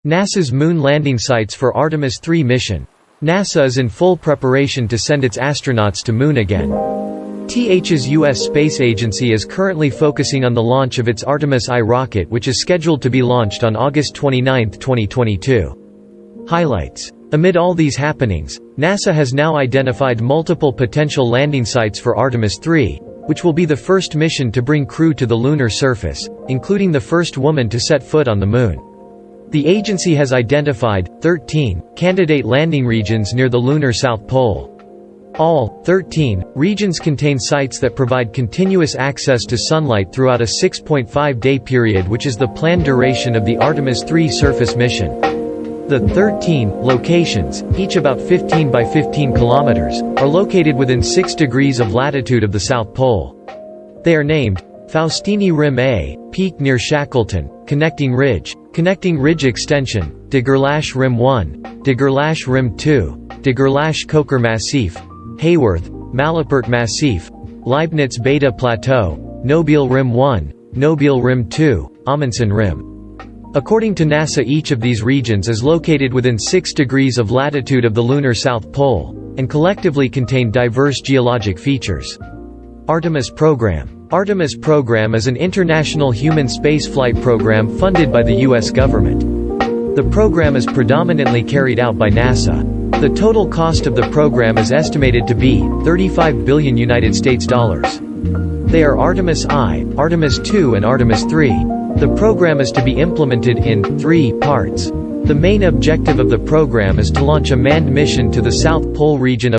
NASA's moon landing sites for Artemis III mission. NASA is in full preparation to send its astronauts to Moon again. TH's U.S. Space Agency is currently focusing on the launch of its Artemis I rocket, which is scheduled to be launched on August 29, 2022. Highlights. Amid all these happenings, NASA has now identified multiple potential landing sites for Artemis III, which will be the first mission to bring crew to the lunar surface, including the first woman to set foot on the Moon. The agency has identified 13 candidate landing regions near the lunar South Pole. All 13 regions contain sites that provide continuous access to sunlight throughout a 6.5-day period, which is the planned duration of the Artemis III surface mission. The 13 locations, each about 15 by 15 kilometers, are located within 6 degrees of latitude of the South Pole. They are named Faustini Rim A, peak near Shackleton, Connecting Ridge Extension, de Gerlache Rim 1, de Gerlache Rim 2, de Gerlache Coker Massif, Hayworth, Malapert Massif, Leibniz Beta Plateau, Nobile Rim 1, Nobile Rim 2, Amundsen Rim. According to NASA, each of these regions is located within 6 degrees of latitude of the lunar South Pole, and collectively contain diverse geologic features. Artemis Program. Artemis Program is an international human spaceflight program funded by the U.S. government. The program is predominantly carried out by NASA. The total cost of the program is estimated to be $35 billion United States dollars. They are Artemis I, Artemis II and Artemis III. The program is to be implemented in 3 parts. The main objective of the program is to launch a manned mission to the South Pole region of